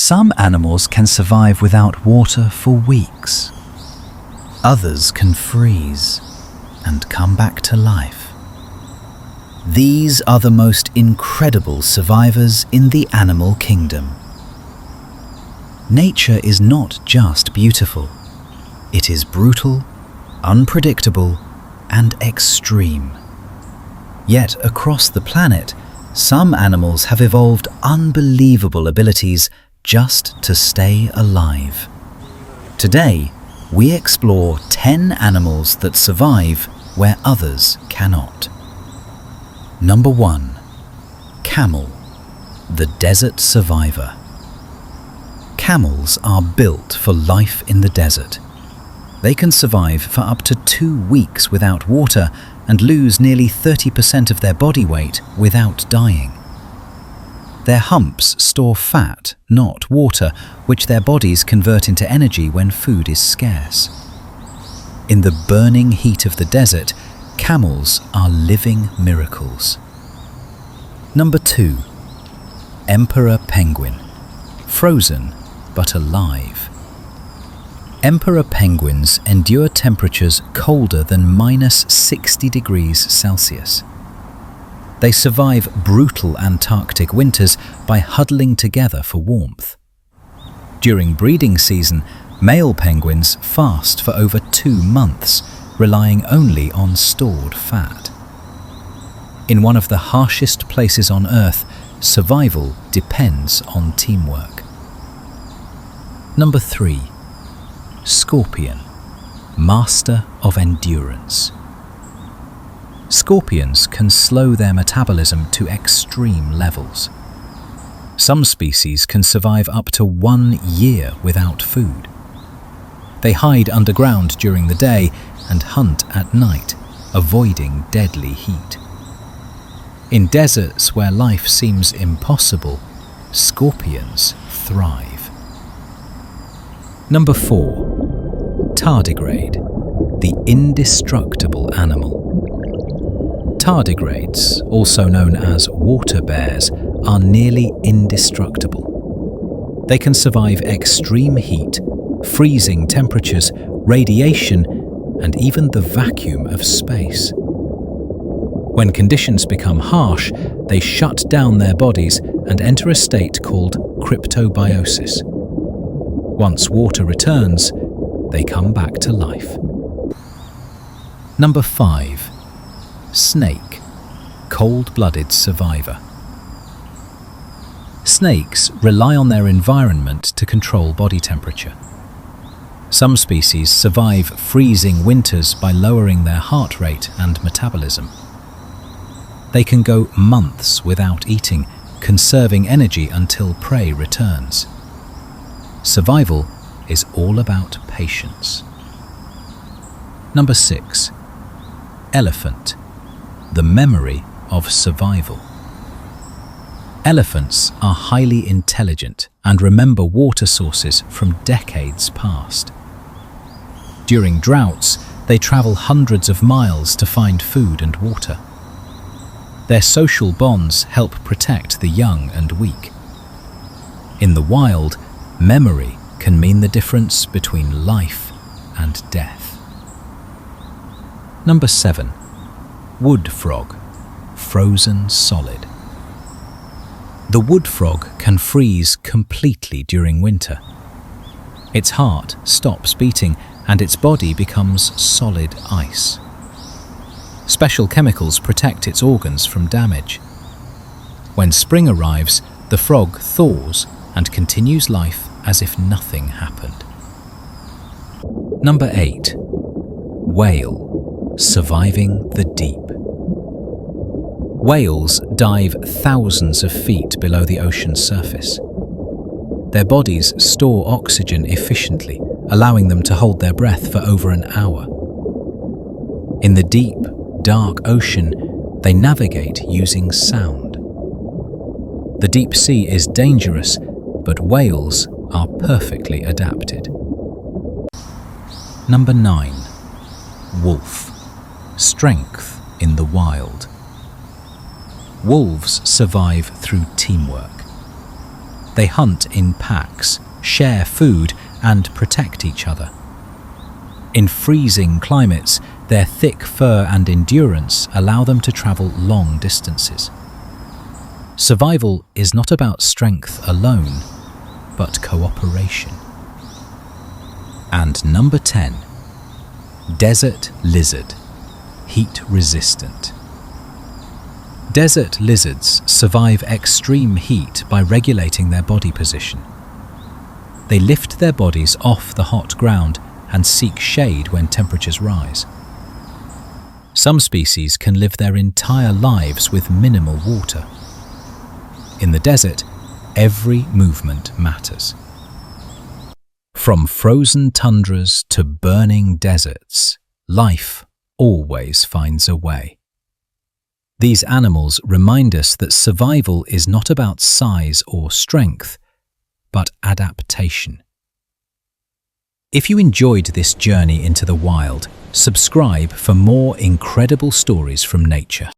Some animals can survive without water for weeks. Others can freeze and come back to life. These are the most incredible survivors in the animal kingdom. Nature is not just beautiful. It is brutal, unpredictable, and extreme. Yet across the planet, some animals have evolved unbelievable abilities just to stay alive. Today, we explore 10 animals that survive where others cannot. Number 1. Camel, the desert survivor. Camels are built for life in the desert. They can survive for up to 2 weeks without water and lose nearly 30% of their body weight without dying. Their humps store fat, not water, which their bodies convert into energy when food is scarce. In the burning heat of the desert, camels are living miracles. Number 2. Emperor penguin, frozen but alive. Emperor penguins endure temperatures colder than -60 degrees Celsius. They survive brutal Antarctic winters by huddling together for warmth. During breeding season, male penguins fast for over 2 months, relying only on stored fat. In one of the harshest places on Earth, survival depends on teamwork. Number 3. Scorpion, master of endurance. Scorpions can slow their metabolism to extreme levels. Some species can survive up to 1 year without food. They hide underground during the day and hunt at night, avoiding deadly heat. In deserts where life seems impossible, scorpions thrive. Number 4. Tardigrade, the indestructible animal. Tardigrades, also known as water bears, are nearly indestructible. They can survive extreme heat, freezing temperatures, radiation, and even the vacuum of space. When conditions become harsh, they shut down their bodies and enter a state called cryptobiosis. Once water returns, they come back to life. Number 5. Snake, cold-blooded survivor. Snakes rely on their environment to control body temperature. Some species survive freezing winters by lowering their heart rate and metabolism. They can go months without eating, conserving energy until prey returns. Survival is all about patience. Number 6. Elephant, the memory of survival. Elephants are highly intelligent and remember water sources from decades past. During droughts, they travel hundreds of miles to find food and water. Their social bonds help protect the young and weak. In the wild, memory can mean the difference between life and death. Number 7. Wood frog, frozen solid. The wood frog can freeze completely during winter. Its heart stops beating and its body becomes solid ice. Special chemicals protect its organs from damage. When spring arrives, the frog thaws and continues life as if nothing happened. Number 8. Whale, surviving the deep. Whales dive thousands of feet below the ocean's surface. Their bodies store oxygen efficiently, allowing them to hold their breath for over an hour. In the deep, dark ocean, they navigate using sound. The deep sea is dangerous, but whales are perfectly adapted. Number 9. Wolf, strength in the wild. Wolves survive through teamwork. They hunt in packs, share food, and protect each other. In freezing climates, their thick fur and endurance allow them to travel long distances. Survival is not about strength alone, but cooperation. And number 10. Desert lizard, heat resistant. Desert lizards survive extreme heat by regulating their body position. They lift their bodies off the hot ground and seek shade when temperatures rise. Some species can live their entire lives with minimal water. In the desert, every movement matters. From frozen tundras to burning deserts, life always finds a way. These animals remind us that survival is not about size or strength, but adaptation. If you enjoyed this journey into the wild, subscribe for more incredible stories from nature.